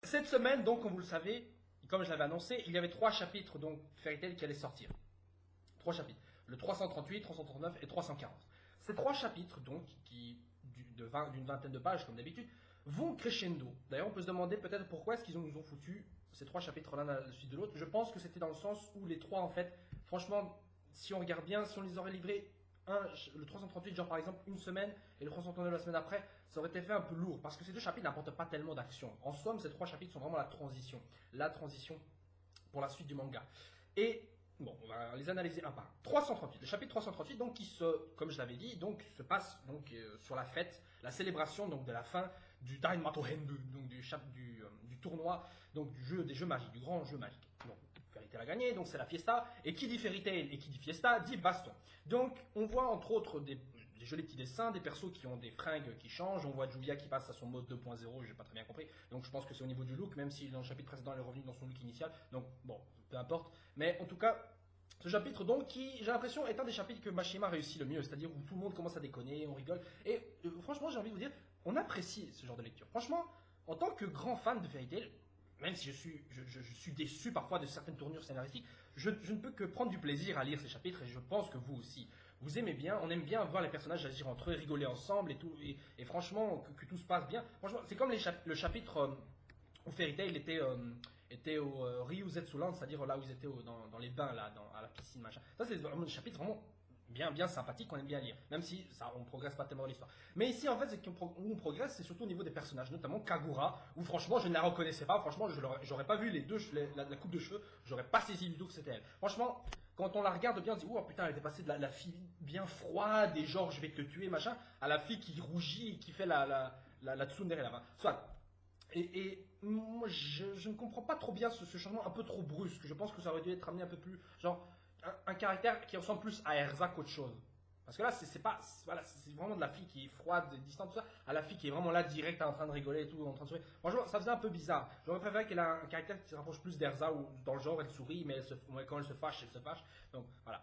Cette semaine, donc, comme vous le savez, comme je l'avais annoncé, il y avait 3 chapitres, donc, Fairy Tail qui allaient sortir. 3 chapitres. Le 338, 339 et 340. Ces 3 chapitres, donc, d'une vingtaine de pages, comme d'habitude, vont crescendo. D'ailleurs, on peut se demander peut-être pourquoi est-ce qu'ils nous ont foutu ces 3 chapitres l'un à la suite de l'autre. Je pense que c'était dans le sens où les 3, en fait, franchement, si on regarde bien, si on les aurait livrés, le 338, genre par exemple une semaine, et le 339 la semaine après, ça aurait été fait un peu lourd, parce que ces 2 chapitres n'apportent pas tellement d'action. En somme, ces 3 chapitres sont vraiment la transition pour la suite du manga. Et bon, on va les analyser un par un. 338, le chapitre 338, donc qui comme je l'avais dit, donc se passe donc sur la fête, la célébration donc de la fin du Daimato Henbu, donc du tournoi, donc des jeux magiques, du grand jeu magique. Donc Fairy Tail a gagné, donc c'est la fiesta. Et qui dit Fairy Tail et qui dit fiesta dit baston. Donc on voit entre autres des jolis petits dessins, des persos qui ont des fringues qui changent. On voit Juvia qui passe à son mode 2.0, j'ai pas très bien compris. Donc je pense que c'est au niveau du look, même si dans le chapitre précédent elle est revenue dans son look initial. Donc bon, peu importe. Mais en tout cas, ce chapitre donc qui, j'ai l'impression, est un des chapitres que Mashima réussit le mieux, c'est-à-dire où tout le monde commence à déconner, on rigole. Et franchement, j'ai envie de vous dire, on apprécie ce genre de lecture. Franchement, en tant que grand fan de Fairy Tail, même si je suis déçu parfois de certaines tournures scénaristiques, je ne peux que prendre du plaisir à lire ces chapitres, et je pense que vous aussi. Vous aimez bien, on aime bien voir les personnages agir entre eux, rigoler ensemble et tout, et franchement, que tout se passe bien. Franchement, c'est comme le chapitre où Fairy Tail était au Ryuzetsuland, c'est-à-dire là où ils étaient dans les bains, là, à la piscine, machin. Ça, c'est vraiment un chapitre vraiment bien sympathique qu'on aime bien lire, même si ça, on progresse pas tellement dans l'histoire. Mais ici, en fait, où on progresse, c'est surtout au niveau des personnages, notamment Kagura, où franchement, je ne la reconnaissais pas. Franchement, j'aurais pas vu la coupe de cheveux, j'aurais pas saisi du tout que c'était elle. Franchement, quand on la regarde bien, on se dit, oh putain, elle était passée de la fille bien froide et genre, je vais te tuer, machin, à la fille qui rougit et qui fait la tsundere là-bas. Soit. Et moi, je ne comprends pas trop bien ce changement un peu trop brusque. Je pense que ça aurait dû être amené un peu plus, genre, un caractère qui ressemble plus à Erza qu'autre chose. Parce que là, voilà, c'est vraiment de la fille qui est froide, distante, tout ça, à la fille qui est vraiment là, direct, en train de rigoler et tout, en train de sourire. Franchement, ça faisait un peu bizarre. J'aurais préféré qu'elle ait un caractère qui se rapproche plus d'Erza, où dans le genre, elle sourit, mais quand elle se fâche, elle se fâche. Donc, voilà.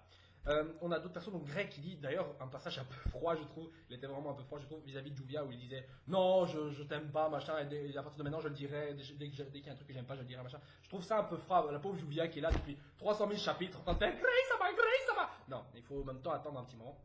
On a d'autres personnes, donc Greg qui dit d'ailleurs un passage un peu froid, je trouve. Il était vraiment un peu froid, je trouve, vis-à-vis de Juvia, où il disait non, je t'aime pas, machin, et à partir de maintenant, je le dirai, dès qu'il y a un truc que j'aime pas, je le dirai, machin. Je trouve ça un peu froid, la pauvre Juvia qui est là depuis 300 000 chapitres, en train de faire Grey, ça va. Non, il faut en même temps attendre un petit moment.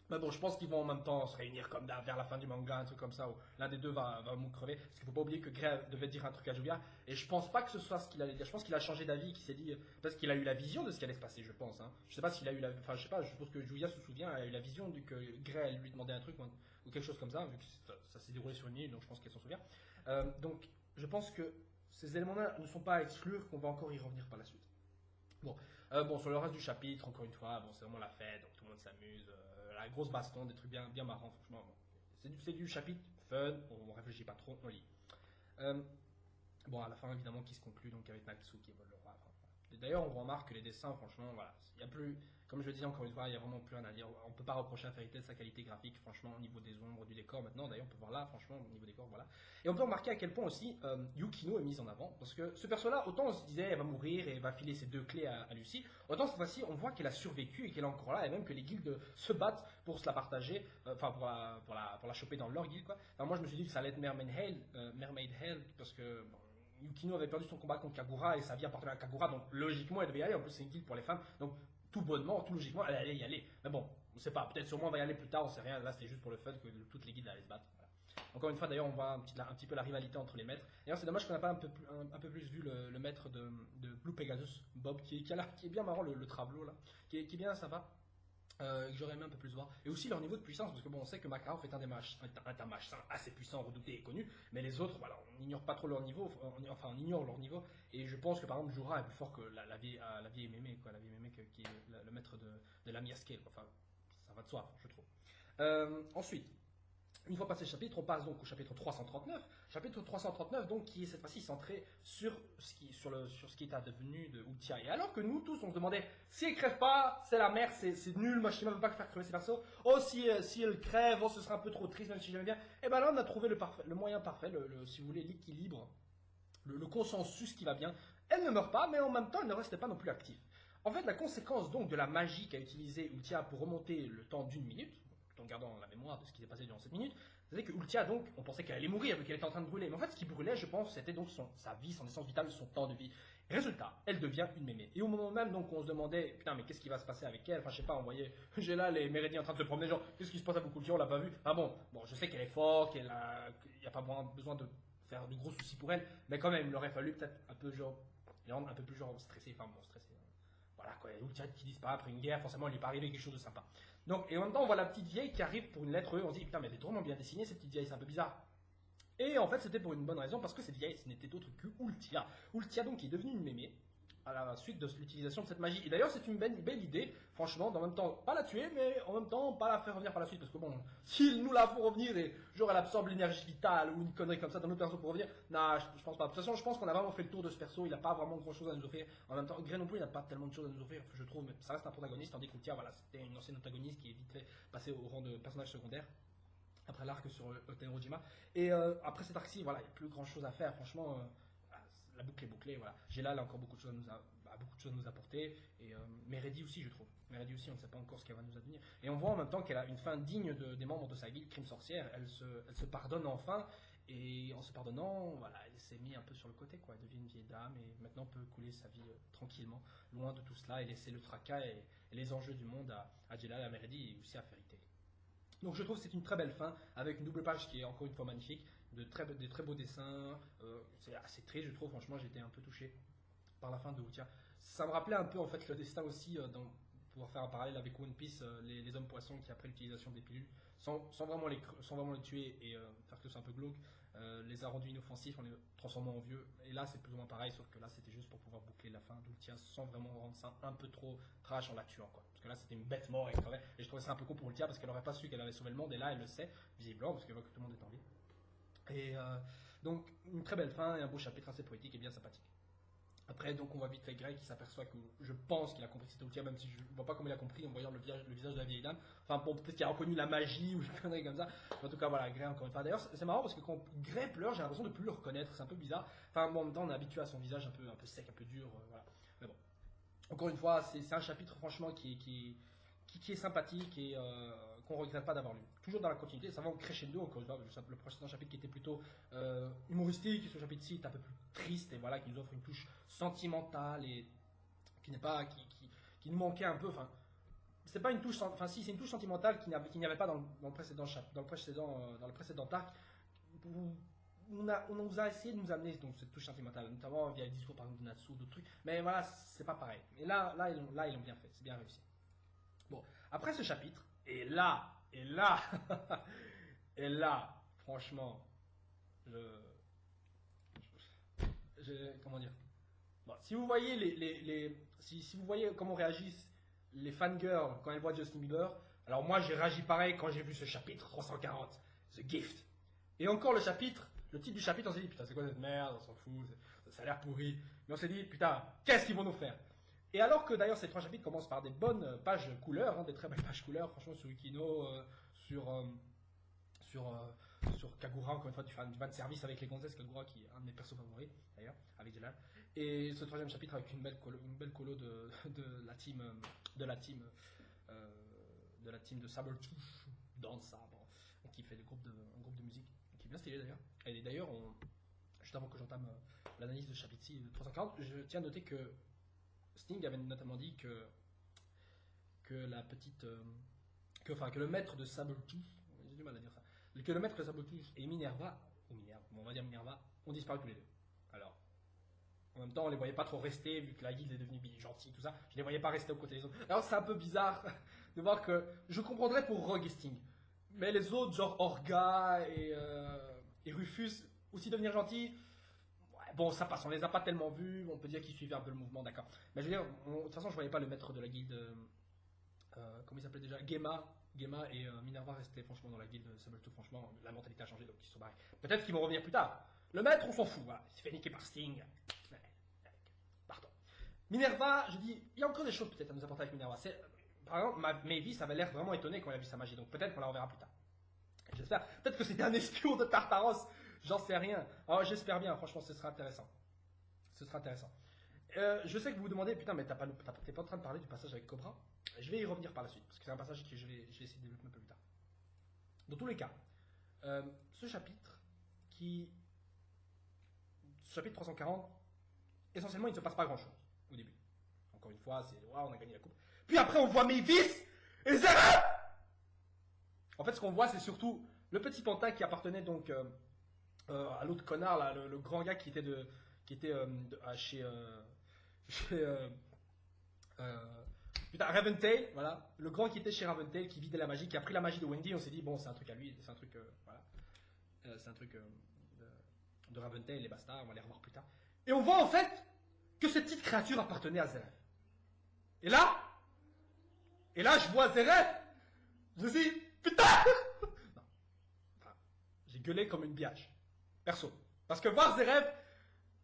Mais bon, je pense qu'ils vont en même temps se réunir comme vers la fin du manga, un truc comme ça, où l'un des deux va crever. Parce qu'il faut pas oublier que Grey devait dire un truc à Juvia. Et je pense pas que ce soit ce qu'il allait dire. Je pense qu'il a changé d'avis, qu'il s'est dit, parce qu'il a eu la vision de ce qui allait se passer, je pense. Hein. Je sais pas s'il a eu enfin, je sais pas, je suppose que Juvia se souvient, elle a eu la vision que Grey lui demandait un truc, ou quelque chose comme ça, vu que ça s'est déroulé sur une île, donc je pense qu'elle s'en souvient. Donc, je pense que ces éléments-là ne sont pas à exclure, qu'on va encore y revenir par la suite. Bon, sur le reste du chapitre, encore une fois, bon, c'est vraiment la fête, donc tout le monde s'amuse, la grosse baston, des trucs bien marrants, franchement. Bon. C'est du chapitre fun, on réfléchit pas trop, on lit. Bon, à la fin, évidemment, qui se conclut donc avec Natsu qui vole le roi. Enfin, voilà. D'ailleurs, on remarque que les dessins, franchement, voilà, il y a plus, comme je le dis encore une fois, il y a vraiment plus rien à dire. On peut pas reprocher à Fairy Tail sa qualité graphique, franchement, au niveau des ombres, du décor. Maintenant, d'ailleurs, on peut voir là, franchement, au niveau des décor, voilà. Et on peut remarquer à quel point aussi Yukino est mise en avant, parce que ce perso-là, autant on se disait, elle va mourir et elle va filer ses 2 clés à Lucy, autant cette fois-ci, on voit qu'elle a survécu et qu'elle est encore là, et même que les guildes se battent pour se la partager, enfin pour la choper dans leur guilde, quoi. Enfin, moi, je me suis dit que ça allait être Mermaid Hell, parce que bon, Yukino avait perdu son combat contre Kagura et sa vie appartenait à Kagura, donc logiquement elle devait y aller. En plus, c'est une guilde pour les femmes, donc tout bonnement, tout logiquement, elle allait y aller. Mais bon, on sait pas, peut-être sûrement on va y aller plus tard, on sait rien. Là, c'était juste pour le fun que toutes les guildes allaient se battre. Voilà. Encore une fois, d'ailleurs, on voit un petit peu la rivalité entre les maîtres. D'ailleurs, c'est dommage qu'on n'a pas un peu plus vu le maître de Blue Pegasus, Bob, qui est bien marrant, le tableau là, qui est bien sympa. Que j'aurais aimé un peu plus voir. Et aussi leur niveau de puissance, parce que bon, on sait que Makarov est un machin assez puissant, redouté et connu, mais les autres, voilà, on n'ignore pas trop leur niveau, on ignore leur niveau, et je pense que par exemple, Jura est plus fort que la vieille mémé, quoi, la vieille mémé qui est le maître de la Scale, enfin, ça va de soi, je trouve. Ensuite, une fois passé le chapitre, on passe donc au chapitre 339. Chapitre 339, donc, qui est cette fois-ci centré sur ce qui est advenu de Uchiha. Et alors que nous tous, on se demandait, si elle crève pas, c'est la merde, c'est nul, Mashima veut pas faire crever ses persos. Oh, si elle crève, oh, ce serait un peu trop triste, même si j'aime bien. Et ben là, on a trouvé le moyen parfait, si vous voulez, l'équilibre, le consensus qui va bien. Elle ne meurt pas, mais en même temps, elle ne reste pas non plus active. En fait, la conséquence donc de la magie qu'a utilisée Uchiha pour remonter le temps d'1 minute, en gardant la mémoire de ce qui s'est passé durant cette minute, c'est que Ultia, donc, on pensait qu'elle allait mourir vu qu'elle était en train de brûler. Mais en fait, ce qui brûlait, je pense, c'était donc sa vie, son essence vitale, son temps de vie. Résultat, elle devient une mémé. Et au moment même, donc, on se demandait, putain, mais qu'est-ce qui va se passer avec elle? Enfin, je sais pas, on voyait, j'ai là les Mérédiens en train de se promener, genre, qu'est-ce qui se passe avec Ultia? On l'a pas vu. Ah bon, je sais qu'elle est forte, qu'il n'y a pas besoin de faire de gros soucis pour elle, mais quand même, il aurait fallu peut-être un peu, genre, les rendre un peu plus, genre, stressés, enfin, bon, stressés. Voilà, quoi, Ultia qui disparaît après une guerre, forcément, il lui est pas arrivé quelque chose de sympa. Donc, et en même temps, on voit la petite vieille qui arrive pour une lettre E, on se dit, putain, mais elle est drôlement bien dessinée, cette petite vieille, c'est un peu bizarre. Et en fait, c'était pour une bonne raison, parce que cette vieille, ce n'était autre que Ultia. Ultia, donc, qui est devenue une mémé à la suite de l'utilisation de cette magie. Et d'ailleurs, c'est une belle idée, franchement, d'en même temps, pas la tuer, mais en même temps, pas la faire revenir par la suite, parce que bon, s'ils nous la font revenir et genre elle absorbe l'énergie vitale ou une connerie comme ça dans notre perso pour revenir, non, je pense pas. De toute façon, je pense qu'on a vraiment fait le tour de ce perso, il n'a pas vraiment grand chose à nous offrir. En même temps, Grey non plus, il n'a pas tellement de choses à nous offrir, je trouve, mais ça reste un protagoniste, tandis qu'Ultia, voilà, c'était une ancienne antagoniste qui est vite fait passée au rang de personnage secondaire. Après l'arc sur Tenrojima. Et après cet arc-ci, voilà, il n'y a plus grand chose à faire. Franchement, la boucle est bouclée. Voilà. Géla, a encore beaucoup de choses à nous apporter. Et Meredi aussi, je trouve. Meredi aussi, on ne sait pas encore ce qu'elle va nous advenir. Et on voit en même temps qu'elle a une fin digne des membres de sa guilde Crime Sorcière. Elle se pardonne enfin. Et en se pardonnant, voilà, elle s'est mise un peu sur le côté, quoi. Elle devient une vieille dame et maintenant peut couler sa vie tranquillement, loin de tout cela, et laisser le tracas et les enjeux du monde à Géla, à Meredi et aussi à Fairy Tail. Donc je trouve que c'est une très belle fin, avec une double page qui est encore une fois magnifique, des très beaux dessins, c'est assez triste je trouve, franchement j'étais un peu touché par la fin de Ultia. Ça me rappelait un peu en fait le destin aussi, pour faire un parallèle avec One Piece, les hommes poissons qui après l'utilisation des pilules, sans vraiment les tuer et faire que c'est un peu glauque, les a rendus inoffensifs en les transformant en vieux. Et là c'est plus ou moins pareil, sauf que là c'était juste pour pouvoir boucler la fin d'Ultia sans vraiment rendre ça un peu trop trash en la tuant, quoi. Parce que là c'était une bête mort et je trouvais ça un peu con pour Ultia parce qu'elle n'aurait pas su qu'elle avait sauvé le monde, et là elle le sait visiblement parce qu'elle voit que tout le monde est en vie. Et donc une très belle fin et un beau chapitre assez poétique et bien sympathique. Après, donc, on voit vite fait Grey qui s'aperçoit que je pense qu'il a compris que c'était Ultia, même si je ne vois pas comment il a compris en voyant le visage de la vieille dame. Enfin, bon, peut-être qu'il a reconnu la magie ou une connerie comme ça. En tout cas, voilà, Grey encore une fois. D'ailleurs, c'est marrant parce que quand Grey pleure, j'ai l'impression de plus le reconnaître. C'est un peu bizarre. Enfin, bon, en même temps, on est habitué à son visage un peu sec, un peu dur. Voilà. Mais bon. Encore une fois, c'est un chapitre, franchement, qui est sympathique et qu'on ne regrette pas d'avoir lu. Toujours dans la continuité, ça va en crescendo, encore une fois, le précédent chapitre qui était plutôt humoristique, ce chapitre-ci est un peu plus triste et voilà, qui nous offre une touche sentimentale et qui n'est pas, qui nous manquait un peu, enfin, c'est pas une touche, enfin si, c'est une touche sentimentale qu'il n'y avait pas dans le précédent dans le précédent arc, où on nous a essayé de nous amener donc cette touche sentimentale, notamment via le discours par exemple de Natsu, d'autres trucs, mais voilà, c'est pas pareil. Et là ils l'ont bien fait, c'est bien réussi. Bon, après ce chapitre, et là, et là, franchement, comment dire, bon, si vous voyez si vous voyez comment réagissent les fangirls quand elles voient Justin Bieber, alors moi j'ai réagi pareil quand j'ai vu ce chapitre 340, The Gift. Et encore le titre du chapitre, on s'est dit putain c'est quoi cette merde, on s'en fout, ça a l'air pourri. Mais on s'est dit putain, qu'est-ce qu'ils vont nous faire? Et alors que d'ailleurs ces trois chapitres commencent par des bonnes pages couleurs, hein, des très belles pages couleurs, franchement sur Ukino, sur Kagura, encore une fois du fan de service avec les gonzesses, Kagura qui est un de mes persos favoris d'ailleurs, avec Jelal. Et ce troisième chapitre avec une belle colo de la team de Sabertooth dans le sabre, qui fait un groupe de musique, qui est bien stylé d'ailleurs. Et d'ailleurs, juste avant que j'entame l'analyse de chapitre 6 de 340, je tiens à noter que Sting avait notamment dit que la petite que le maître de Sabertooth, j'ai du mal à dire ça, que le maître de Sabertooth et Minerva, on va dire Minerva, ont disparu tous les deux. Alors, en même temps, on les voyait pas trop rester, vu que la guilde est devenue gentille, tout ça, je les voyais pas rester aux côtés des autres. Alors c'est un peu bizarre de voir que, je comprendrais pour Rogue et Sting, mais les autres, genre Orga et Rufus, aussi devenir gentils, bon, ça passe, on les a pas tellement vus, on peut dire qu'ils suivaient un peu le mouvement, d'accord. Mais je veux dire, de toute façon, je voyais pas le maître de la guilde, comment il s'appelait déjà, Gemma et Minerva restaient franchement dans la guilde Sabertooth, franchement, la mentalité a changé, donc ils sont barrés. Peut-être qu'ils vont revenir plus tard. Le maître, on s'en fout, voilà, il s'est fait niquer par Sting. Pardon. Minerva, je dis, il y a encore des choses peut-être à nous apporter avec Minerva. Par exemple, Mavis avait l'air vraiment étonné quand elle a vu sa magie, donc peut-être qu'on la reverra plus tard. J'espère. Peut-être que c'était un espion de Tartaros. J'en sais rien. Alors j'espère bien, franchement, ce sera intéressant. Ce sera intéressant. Je sais que vous vous demandez, putain, mais t'es pas en train de parler du passage avec Cobra. Je vais y revenir par la suite, parce que c'est un passage que je vais essayer de développer un peu plus tard. Dans tous les cas, ce chapitre 340, essentiellement, il ne se passe pas grand-chose au début. Encore une fois, c'est waouh, on a gagné la coupe. Puis après, on voit Mavis et Zeref. En fait, ce qu'on voit, c'est surtout le petit pantin qui appartenait donc à l'autre connard, là, le grand gars qui était chez putain, Raventail, voilà, le grand qui était chez Raventail, qui vidait la magie, qui a pris la magie de Wendy. On s'est dit bon, c'est un truc à lui, c'est un truc, voilà, c'est un truc de Raventail et basta. On va les revoir plus tard. Et on voit en fait que cette petite créature appartenait à Zeref. Et là, je vois Zeref. Je me dis putain. Non. Enfin, j'ai gueulé comme une biatch. Perso. Parce que voir Zeref,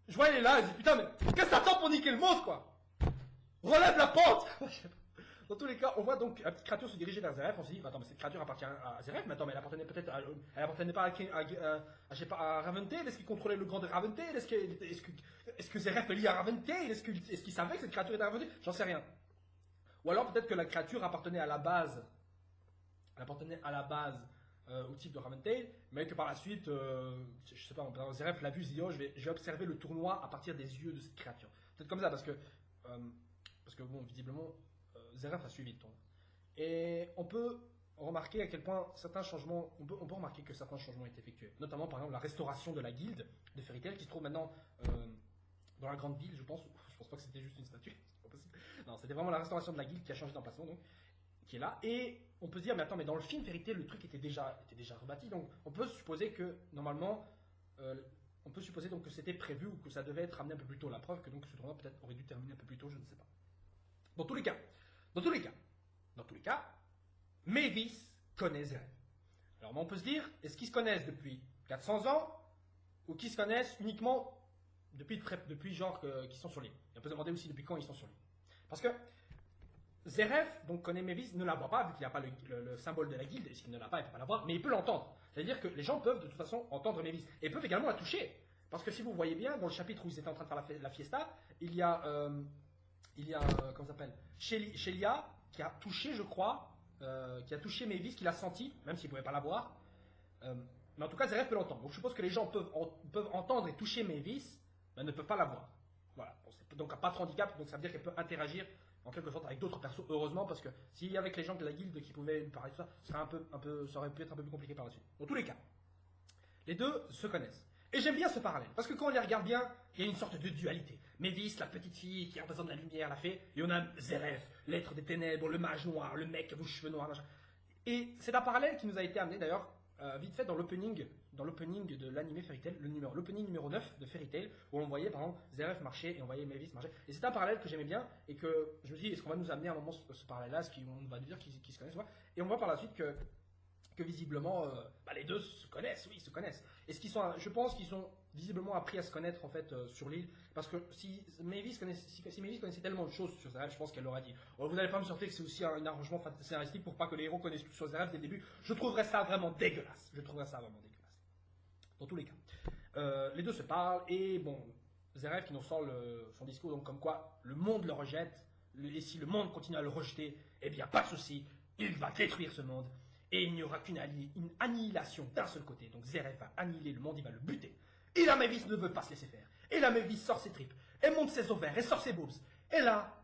je vois il est là, je dis putain, mais qu'est-ce que t'attends pour niquer le monde, quoi? Relève la pente. Dans tous les cas, on voit donc la petite créature se diriger vers Zeref. On se dit, attends, mais cette créature appartient à Zeref, mais attends, mais elle appartenait peut-être elle appartenait pas je sais pas, à Raventail. Est-ce qu'il contrôlait le grand de Raventail? Est-ce que Zeref est lié à Raventail? Est-ce qu'il savait que cette créature était à Raventail? J'en sais rien. Ou alors peut-être que la créature appartenait à la base, au type de Raventail, mais que par la suite, je sais pas, Zeref l'a vu, se dit, oh, je vais observer le tournoi à partir des yeux de cette créature. Peut-être comme ça, parce que bon, visiblement, Zeref a suivi le tournoi. Et on peut remarquer à quel point certains changements, on peut remarquer que certains changements ont été effectués. Notamment, par exemple, la restauration de la guilde de Fairy Tail qui se trouve maintenant dans la grande ville, je pense. Je pense pas que c'était juste une statue, c'est pas possible. Non, c'était vraiment la restauration de la guilde qui a changé d'emplacement, donc, qui est là. Et on peut se dire, mais attends, mais dans le film Fairy Tail, le truc était déjà rebâti, donc on peut supposer que, normalement, on peut supposer donc que c'était prévu ou que ça devait être amené un peu plus tôt. La preuve que donc ce tournoi peut-être aurait dû terminer un peu plus tôt, je ne sais pas. Dans tous les cas, Mavis connaît Zeref. Alors on peut se dire, est-ce qu'ils se connaissent depuis 400 ans ou qu'ils se connaissent uniquement depuis genre qu'ils sont sur l'île? Et on peut se demander aussi depuis quand ils sont sur l'île. Parce que Zeref donc connaît Mavis, ne la voit pas vu qu'il n'a pas le symbole de la guilde, et s'il ne l'a pas, il ne peut pas la voir, mais il peut l'entendre. C'est-à-dire que les gens peuvent de toute façon entendre Mavis et peuvent également la toucher. Parce que si vous voyez bien, dans le chapitre où ils étaient en train de faire la fiesta, il y a comment ça s'appelle, Shelia qui a touché, je crois, qui a touché Mavis, qui l'a senti, même s'il ne pouvait pas la voir. Mais en tout cas, Zeref peut l'entendre. Donc je suppose que les gens peuvent entendre et toucher Mavis, mais ne peuvent pas la voir. Voilà. Donc pas de handicap, donc ça veut dire qu'elle peut interagir en quelque sorte avec d'autres persos, heureusement, parce que s'il y avait avec les gens de la guilde qui pouvaient lui parler de ça, ça aurait pu être un peu plus compliqué par la suite. Dans tous les cas, les deux se connaissent. Et j'aime bien ce parallèle, parce que quand on les regarde bien, il y a une sorte de dualité. Mavis, la petite fille qui représente la lumière, la fée, et on a Zeref, l'être des ténèbres, le mage noir, le mec aux cheveux noirs, machin. Et c'est un parallèle qui nous a été amené d'ailleurs, vite fait dans l'opening de l'anime Fairy Tail, l'opening numéro 9 de Fairy Tail, où on voyait par exemple Zeref marcher et on voyait Mavis marcher. Et c'est un parallèle que j'aimais bien et que je me suis dit, est-ce qu'on va nous amener à un moment ce parallèle-là, est-ce qu'on va nous dire qu'ils se connaissent, et on voit par la suite que visiblement, les deux se connaissent, oui, ils se connaissent. Et je pense qu'ils sont visiblement appris à se connaître en fait sur l'île, parce que si Mavis connaissait tellement de choses sur Zeref, je pense qu'elle l'aurait dit. Alors, vous n'allez pas me sortir que c'est aussi un arrangement scénaristique pour pas que les héros connaissent tout sur Zeref dès le début. Je trouverais ça vraiment dégueulasse. Dans tous les cas, les deux se parlent et bon, Zeref qui nous sort son discours donc comme quoi le monde le rejette, et si le monde continue à le rejeter, eh bien pas de souci, il va détruire ce monde. Et il n'y aura qu'une annihilation d'un seul côté. Donc Zeref va annihiler le monde, il va le buter. Et la Mavis ne veut pas se laisser faire. Et la Mavis sort ses tripes, elle monte ses ovaires, elle sort ses boobs. Et là,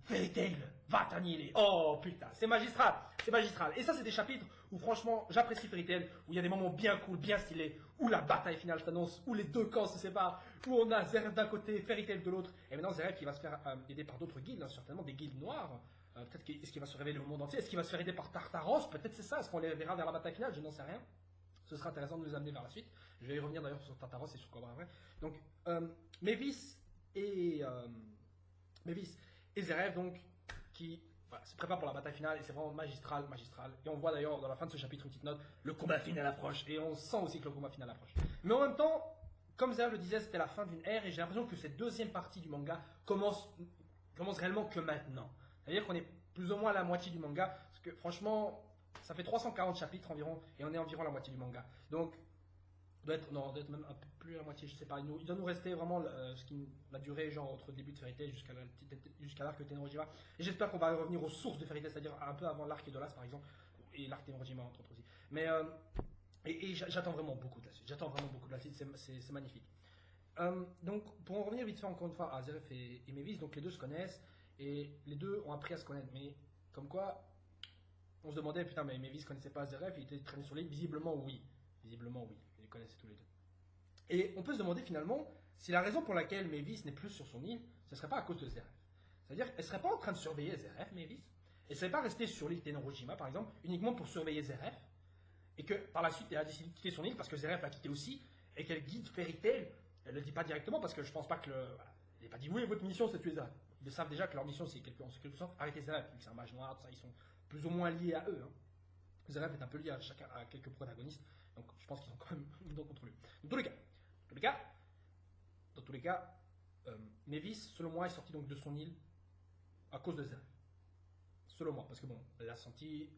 Fairy Tail va t'annihiler. Oh putain, c'est magistral, c'est magistral. Et ça, c'est des chapitres où franchement, j'apprécie Fairy Tail, où il y a des moments bien cool, bien stylés, où la bataille finale s'annonce, où les deux camps se séparent, où on a Zeref d'un côté, Fairy Tail de l'autre. Et maintenant, Zeref qui va se faire aider par d'autres guildes, certainement des guildes noires. Peut-être est-ce qu'il va se révéler au monde entier? Est-ce qu'il va se faire aider par Tartaros? Peut-être c'est ça. Est-ce qu'on les verra vers la bataille finale? Je n'en sais rien. Ce sera intéressant de nous amener vers la suite. Je vais y revenir d'ailleurs sur Tartaros et sur Cobra après. Donc, Mavis et Zeref, donc, qui se préparent pour la bataille finale, et c'est vraiment magistral. Et on voit d'ailleurs dans la fin de ce chapitre une petite note, le combat final approche, et on sent aussi que le combat final approche. Mais en même temps, comme Zeref le disait, c'était la fin d'une ère, et j'ai l'impression que cette deuxième partie du manga commence réellement que maintenant. C'est-à-dire qu'on est plus ou moins à la moitié du manga, parce que franchement, ça fait 340 chapitres environ, et on est environ à la moitié du manga. Donc, doit être même un peu plus à la moitié, je sais pas. Il doit nous rester vraiment la durée, genre entre le début de Fairy Tail jusqu'à l'arc de Tennojiva. Et j'espère qu'on va revenir aux sources de Fairy Tail, c'est-à-dire un peu avant l'arc d'Olas par exemple, et l'arc Tenrojima entre autres aussi. Mais j'attends vraiment beaucoup de la suite. J'attends vraiment beaucoup de la suite. C'est magnifique. Donc, pour en revenir vite fait encore une fois à Zeref et Mavis, donc les deux se connaissent et les deux ont appris à se connaître. Mais comme quoi, on se demandait, putain, mais Mavis connaissait pas Zeref, il était traîné sur l'île. Visiblement, oui. Visiblement, oui. Ils les connaissaient tous les deux. Et on peut se demander finalement si la raison pour laquelle Mavis n'est plus sur son île, ce serait pas à cause de Zeref. C'est-à-dire, elle serait pas en train de surveiller Zeref, Mavis. Elle serait pas restée sur l'île Tenrojima, par exemple, uniquement pour surveiller Zeref. Et que par la suite, elle a décidé de quitter son île parce que Zeref l'a quitté aussi. Et qu'elle guide Fairy Tail. Elle le dit pas directement parce que je pense pas que voilà, elle n'a pas dit oui, votre mission c'est de tuer Zeref. Ils savent déjà que leur mission c'est en quelque sorte arrêter Zeref, vu que c'est un mage noir, tout ça, ils sont plus ou moins liés à eux. Hein. Zeref est un peu lié à quelques protagonistes, donc je pense qu'ils ont quand même une dent contre lui. Dans tous les cas, Mavis, selon moi, est sortie donc de son île à cause de Zeref. Selon moi, parce que bon, elle l'a senti,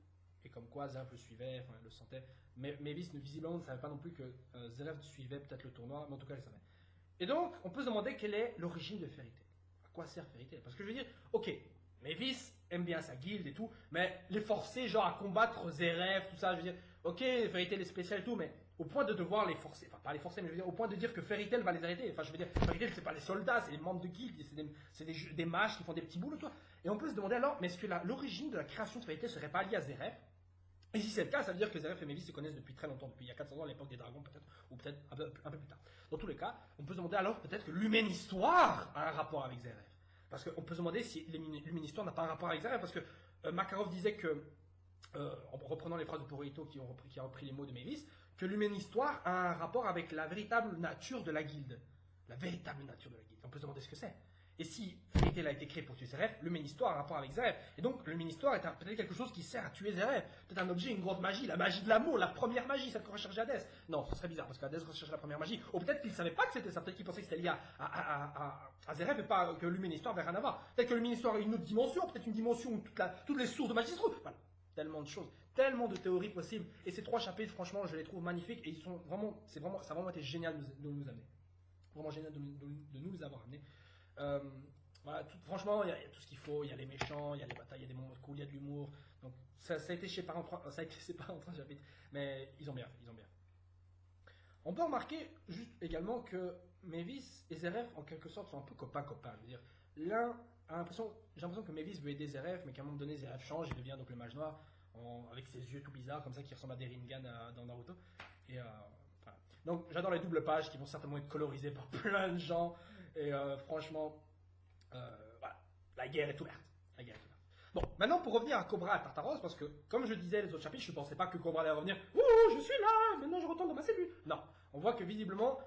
et comme quoi Zeref le suivait, enfin elle le sentait. Mais Mavis, visiblement, ne savait pas non plus que Zeref suivait peut-être le tournoi, mais en tout cas elle savait. Et donc, on peut se demander quelle est l'origine de Fairy Tail. À quoi sert Fairy Tail? Parce que je veux dire, ok, Mavis aime bien sa guilde et tout, mais les forcer genre à combattre Zeref, tout ça, je veux dire, ok, Fairy Tail est spécial et tout, mais au point de devoir les forcer, enfin pas les forcer, mais je veux dire, au point de dire que Fairy Tail va les arrêter. Enfin, je veux dire, Fairy Tail c'est pas les soldats, c'est les membres de guilde, c'est des mages qui font des petits boulots, tu vois. Et on peut se demander alors, mais est-ce que l'origine de la création de Fairy Tail serait pas liée à Zeref? Et si c'est le cas, ça veut dire que Zeref et Mavis se connaissent depuis très longtemps, depuis il y a 400 ans, à l'époque des dragons peut-être, ou peut-être un peu plus tard. Dans tous les cas, on peut se demander alors peut-être que l'humaine histoire a un rapport avec Zeref. Parce qu'on peut se demander si l'humaine histoire n'a pas un rapport avec Zeref, parce que Makarov disait que, en reprenant les phrases de Porito qui a repris les mots de Mavis, que l'humaine histoire a un rapport avec la véritable nature de la guilde. La véritable nature de la guilde. On peut se demander ce que c'est. Et si Fairy Tail a été créé pour tuer Zeref, le Histoire a un rapport avec Zeref. Et donc, le Histoire est peut-être quelque chose qui sert à tuer Zeref. Peut-être un objet, une grande magie, la magie de l'amour, la première magie, celle que recherche Hadès. Non, ce serait bizarre, parce qu'Hadès recherche la première magie. Ou peut-être qu'il ne savait pas que c'était ça. Peut-être qu'il pensait que c'était lié à Zeref et pas que Histoire vers rien à voir. Peut-être que Histoire est une autre dimension, peut-être une dimension où toutes les sources de magie se trouvent. Voilà. Tellement de choses, tellement de théories possibles. Et ces 3 chapitres, franchement, je les trouve magnifiques et ils sont vraiment, ça a vraiment été génial de nous amener. Vraiment génial de nous les avoir amenés. Voilà, franchement, il y a tout ce qu'il faut. Il y a les méchants, il y a les batailles, il y a des moments cool, il y a de l'humour. Donc, ça a été séparé en 3 chapitres, mais ils ont bien fait, On peut remarquer juste également que Mavis et Zeref, en quelque sorte, sont un peu copains-copains. Je veux dire, j'ai l'impression que Mavis veut aider Zeref, mais qu'à un moment donné, Zeref change, il devient donc le mage noir, avec ses yeux tout bizarres, comme ça, qui ressemblent à des Rinnegan dans Naruto. Et voilà. Donc, j'adore les doubles pages qui vont certainement être colorisées par plein de gens. Et franchement, voilà, la guerre est ouverte. Bon, maintenant pour revenir à Cobra et Tartaros, parce que comme je disais les autres chapitres, je ne pensais pas que Cobra allait revenir. Ouh, je suis là, maintenant je retourne dans ma cellule. Non, on voit que visiblement,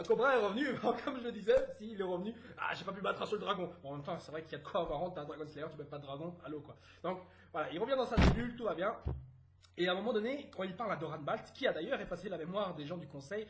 Cobra est revenu. Comme je le disais, s'il est revenu, j'ai pas pu battre un seul dragon. Bon, en même temps, c'est vrai qu'il y a de quoi avoir honte. T'as un Dragon Slayer, tu bats pas de dragon, allô quoi. Donc voilà, il revient dans sa cellule, tout va bien. Et à un moment donné, quand il parle à Doran Balt, qui a d'ailleurs effacé la mémoire des gens du conseil,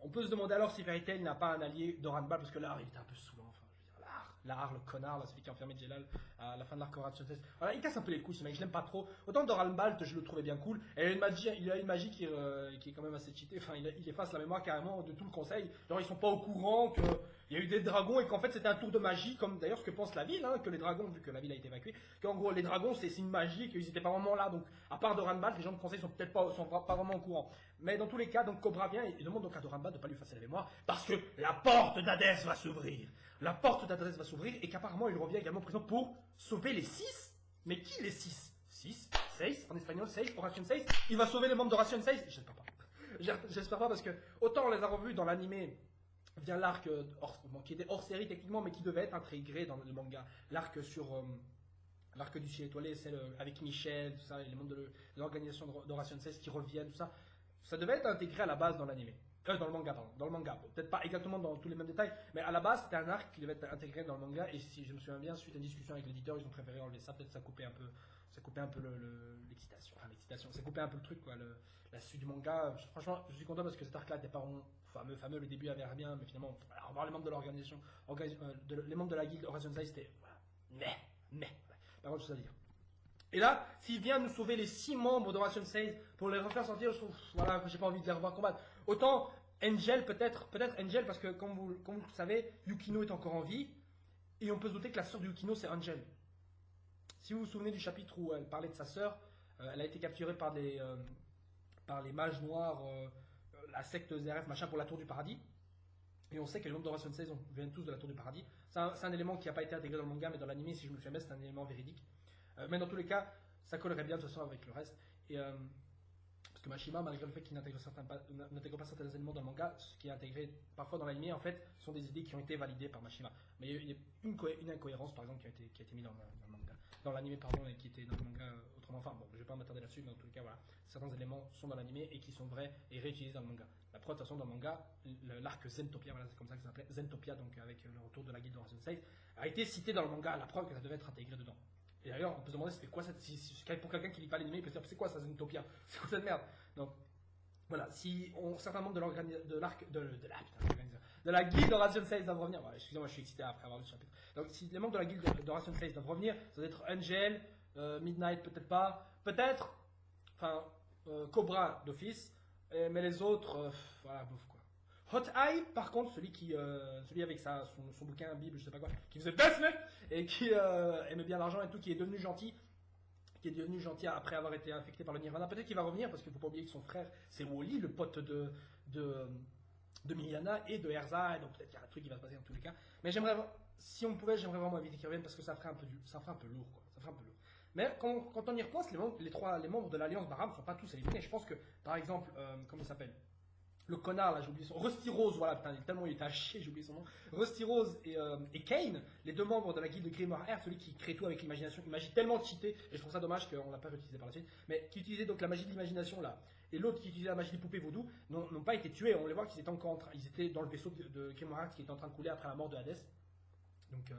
on peut se demander alors si Fairy Tail n'a pas un allié Doran Balt, parce que là, il était un peu saoulant. Enfin, je veux dire, Lahar, le connard, là, celui qui a enfermé Jelal à la fin de l'arc Horatio 16. Voilà, il casse un peu les couilles, ce mec, je l'aime pas trop. Autant Doran Balt, je le trouvais bien cool. Et il a une magie qui est quand même assez cheatée. Enfin, il efface la mémoire carrément de tout le conseil. Genre, ils sont pas au courant qu'il y a eu des dragons et qu'en fait c'était un tour de magie, comme d'ailleurs ce que pense la ville, hein, que les dragons, vu que la ville a été évacuée, qu'en gros les dragons c'est une magie, qu'ils étaient pas vraiment là. Donc, à part Doran Balt, les gens de conseil sont peut-être pas vraiment au courant. Mais dans tous les cas, donc Cobra vient et demande donc à Doran Balt de pas lui effacer la mémoire, parce que la porte d'Hadès va s'ouvrir. La porte d'Hadès va s'ouvrir et qu'apparemment il revient également présent pour sauver les 6. Mais qui les 6? 6, 6, en espagnol, 6, Oration 6. Il va sauver les membres d'Oration 6. J'espère pas. J'espère pas parce que autant on les a revus dans l'animé via l'arc qui était hors série techniquement, mais qui devait être intégré dans le manga. L'arc sur l'arc du ciel étoilé, celle avec Michel, tout ça, et les membres de l'organisation d'Oration 16 qui reviennent, tout ça. Ça devait être intégré à la base dans l'animé. Dans le manga, pardon. Dans le manga. Peut-être pas exactement dans tous les mêmes détails, mais à la base, c'était un arc qui devait être intégré dans le manga, et si je me souviens bien, suite à une discussion avec l'éditeur, ils ont préféré enlever ça. Peut-être ça coupait un peu l'excitation. Enfin, l'excitation. Ça coupait un peu le truc, quoi. La suite du manga. Franchement, je suis content parce que cet arc-là n'était pas fameux. Le début avait l'air bien, mais finalement, voilà, revoir les membres de l'organisation, les membres de la guilde Horizon Zai, c'était, voilà. Mais. Pas grand chose à dire. Et là, s'il vient nous sauver les 6 membres d'Oration 16 pour les refaire sortir, je trouve, voilà, j'ai pas envie de les revoir combattre. Autant Angel, peut-être Angel, parce que comme vous le savez, Yukino est encore en vie, et on peut se douter que la sœur de Yukino, c'est Angel. Si vous vous souvenez du chapitre où elle parlait de sa sœur, Elle a été capturée par les mages noirs, la secte ZRF, machin, pour la Tour du Paradis. Et on sait que les membres d'Oration 16 viennent tous de la Tour du Paradis. C'est un élément qui n'a pas été intégré dans le manga, mais dans l'anime, si je me souviens bien, c'est un élément véridique. Mais dans tous les cas, ça collerait bien de toute façon avec le reste. Et, parce que Mashima, malgré le fait qu'il n'intègre pas certains éléments dans le manga, ce qui est intégré parfois dans l'anime, en fait, sont des idées qui ont été validées par Mashima. Mais il y a une incohérence, par exemple, qui a été mise dans le manga. Dans l'anime, pardon, et qui était dans le manga autrement. Enfin, bon, je ne vais pas m'attarder là-dessus, mais dans tous les cas, voilà. Certains éléments sont dans l'anime et qui sont vrais et réutilisés dans le manga. La preuve, de toute façon, dans le manga, l'arc Zentopia, voilà, c'est comme ça que ça s'appelait, Zentopia, donc avec le retour de la guilde d'Oration 16, a été cité dans le manga, la preuve que ça devait être intégré dedans. Et d'ailleurs, on peut se demander c'était quoi pour quelqu'un qui lit pas l'anime, il peut se dire c'est quoi ça Zentopia, c'est quoi cette merde. Donc voilà, si certains membres de la guilde d'Oration 16 doivent revenir, voilà, excusez-moi, je suis excité après avoir lu ce chapitre. Donc si les membres de la guilde d'Oration 16 doivent revenir, ça doit être Angel, Midnight peut-être pas, peut-être, enfin Cobra d'office, mais les autres, voilà, bouf quoi. Hot Eye, par contre, celui avec son bouquin, Bible, je sais pas quoi, qui faisait Death et qui aimait bien l'argent et tout, qui est devenu gentil après avoir été infecté par le Nirvana. Peut-être qu'il va revenir, parce qu'il ne faut pas oublier que son frère, c'est Wally, le pote de Miliana et de Erza, et donc peut-être qu'il y a un truc qui va se passer dans tous les cas. Mais si on pouvait, j'aimerais vraiment éviter qu'il revienne, parce que ça ferait un peu lourd, quoi. Ça ferait un peu lourd. Mais quand on y repense, les membres de l'Alliance Baram ne sont pas tous éliminés. Je pense que, par exemple, comment il s'appelle ? Le connard là, j'ai oublié son nom. Rusty Rose, voilà, putain, tellement il était à chier, j'ai oublié son nom. Rusty Rose et Kane, les deux membres de la guilde de Grimoire Air, celui qui crée tout avec l'imagination, une magie tellement cheatée, et je trouve ça dommage qu'on l'a pas utilisé par la suite, mais qui utilisait donc la magie de l'imagination là, et l'autre qui utilisait la magie des poupées vaudou, n'ont pas été tués. On les voit qu'ils étaient encore ils étaient dans le vaisseau de Grimoire Air qui était en train de couler après la mort de Hades. Donc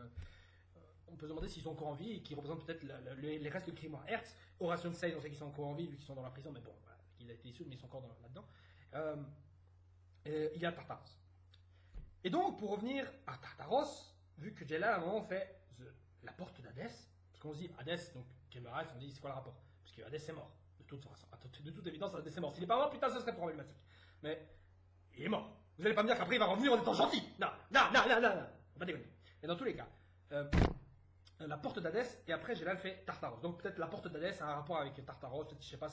on peut se demander s'ils sont encore en vie et qu'ils représentent peut-être les restes de Grimoire Hertz. Oration 16, on sait qu'ils sont encore en vie vu qu'ils sont dans la prison, mais bon, voilà, il a été issu, mais ils sont encore là-dedans. Il y a Tartaros. Et donc, pour revenir à Tartaros, vu que Jelal à un moment fait la porte d'Hadès, parce qu'on se dit Hades, donc Grimoire Hertz, on dit c'est quoi le rapport ? Parce que Hades est mort, de toute façon, de toute évidence, Hades est mort. S'il n'est pas mort, putain, ce serait problématique. Mais il est mort. Vous n'allez pas me dire qu'après il va revenir en étant gentil. Non, on va déconner. Et dans tous les cas, la porte d'Hadès, et après Jelal fait Tartaros. Donc peut-être la porte d'Hadès a un rapport avec Tartaros, peut-être, je sais pas,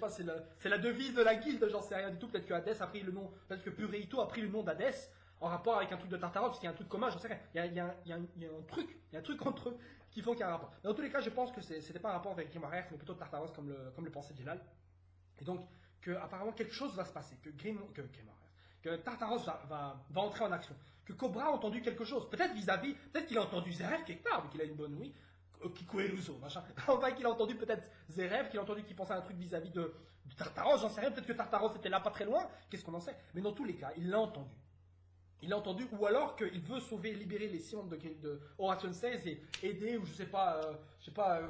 c'est la devise de la guilde, j'en sais rien du tout. Peut-être que Hades a pris le nom, peut-être que Pureito a pris le nom d'Hadès en rapport avec un truc de Tartaros, parce qu'il y a un truc commun, j'en sais rien. Il y a un truc entre eux qui font qu'il y a un rapport. Mais dans tous les cas, je pense que c'était pas un rapport avec Grimoire Hertz, mais plutôt Tartaros comme le pensait Jelal. Et donc, que apparemment quelque chose va se passer, que Tartaros va entrer en action, que Cobra a entendu quelque chose, peut-être qu'il a entendu Zeref quelque part, vu qu'il a une bonne ouïe, Kikueruso, machin, enfin qu'il a entendu peut-être Zeref, qu'il a entendu qu'il pensait à un truc vis-à-vis de Tartaros, j'en sais rien, peut-être que Tartaros était là pas très loin, qu'est-ce qu'on en sait, mais dans tous les cas, il l'a entendu. Il a entendu, ou alors qu'il veut libérer les 6 membres de Oration 16 et aider, ou je sais pas,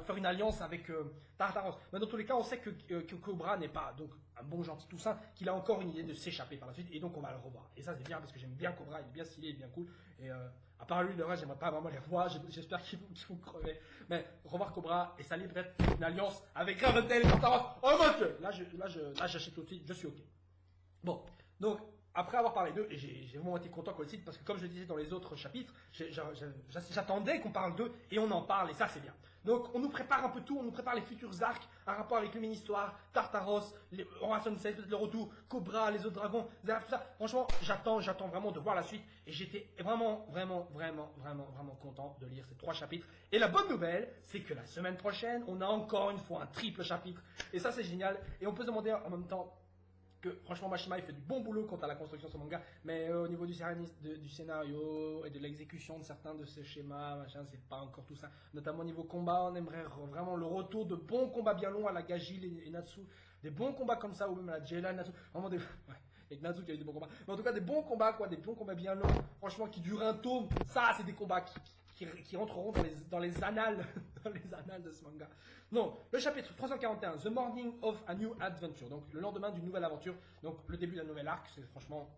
faire une alliance avec Tartaros. Mais dans tous les cas, on sait que Cobra n'est pas donc un bon gentil tout ça, qu'il a encore une idée de s'échapper par la suite, et donc on va le revoir. Et ça c'est bien parce que j'aime bien Cobra, il est bien stylé, il est bien cool. Et à part lui, le reste, j'aimerais pas vraiment les revoir, j'espère qu'ils vont crever. Mais revoir Cobra et salir peut-être une alliance avec Raventel et Tartaros. Oh mon Dieu, là j'achète tout de suite, je suis ok. Bon, donc. Après avoir parlé d'eux, et j'ai vraiment été content qu'on le cite, parce que comme je le disais dans les autres chapitres, j'attendais qu'on parle d'eux, et on en parle, et ça c'est bien. Donc on nous prépare un peu tout, on nous prépare les futurs arcs, un rapport avec le mini-histoire, Tartaros, Oration 16, peut-être le retour, Cobra, les autres dragons, tout ça. Franchement, j'attends vraiment de voir la suite, et j'étais vraiment content de lire ces 3 chapitres. Et la bonne nouvelle, c'est que la semaine prochaine, on a encore une fois un triple chapitre, et ça c'est génial, et on peut se demander en même temps, que franchement Mashima il fait du bon boulot quant à la construction de son manga, mais au niveau du scénario et de l'exécution de certains de ses schémas, machin, c'est pas encore tout ça. Notamment au niveau combat, on aimerait vraiment le retour de bons combats bien longs à la Gajil et Natsu, des bons combats comme ça, ou même à la Jela, Natsu, vraiment des... Ouais. Avec Natsu qui a eu des bons combats, mais en tout cas des bons combats quoi, des bons combats bien longs, franchement qui durent un tome, ça c'est des combats qui rentreront dans les annales dans les annales de ce manga. Non, le chapitre 341, The Morning of a New Adventure, donc le lendemain d'une nouvelle aventure, donc le début d'un nouvel arc, c'est franchement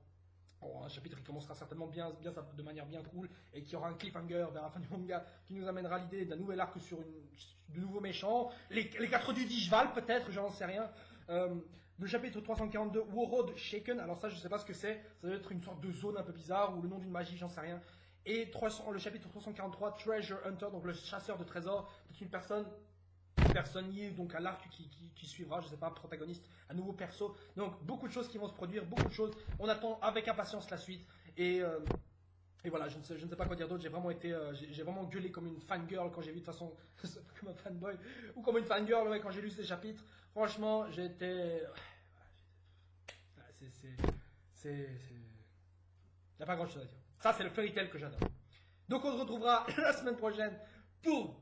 un chapitre qui commencera certainement bien de manière bien cool et qui aura un cliffhanger vers la fin du manga qui nous amènera l'idée d'un nouvel arc sur de nouveaux méchants, les 4 du Dijval peut-être, j'en sais rien. Le chapitre 342, World Shaken, alors ça je sais pas ce que c'est, ça doit être une sorte de zone un peu bizarre ou le nom d'une magie, j'en sais rien. Et le chapitre 343, Treasure Hunter, donc le chasseur de trésors, c'est une personne personne liée donc à l'arc qui suivra, je sais pas, protagoniste, un nouveau perso. Donc beaucoup de choses qui vont se produire, beaucoup de choses. On attend avec impatience la suite. Et voilà, je ne sais pas quoi dire d'autre. J'ai vraiment gueulé comme une fangirl quand j'ai vu, de toute façon, comme un fanboy, ou comme une fangirl, ouais, quand j'ai lu ces chapitres. Franchement, j'étais. Il n'y a pas grand chose à dire. Ça, c'est le fairy tale que j'adore. Donc, on se retrouvera la semaine prochaine pour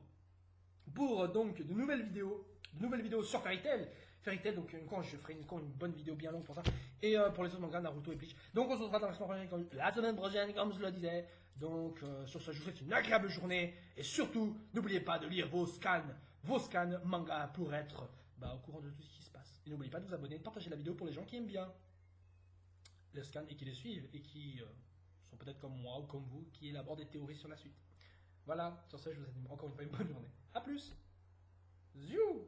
donc de nouvelles vidéos sur Fairy Tail. Fairy Tail, donc quand je ferai une bonne vidéo bien longue pour ça. Et pour les autres mangas, Naruto et Bleach. Donc on se retrouvera la semaine prochaine, comme je le disais. Donc sur ce, je vous souhaite une agréable journée. Et surtout, n'oubliez pas de lire vos scans manga pour être au courant de tout ce qui se passe. Et n'oubliez pas de vous abonner, de partager la vidéo pour les gens qui aiment bien les scans et qui les suivent et qui sont peut-être comme moi ou comme vous, qui élaborent des théories sur la suite. Voilà, sur ce, je vous souhaite encore une fois une bonne journée. A plus. Ziou.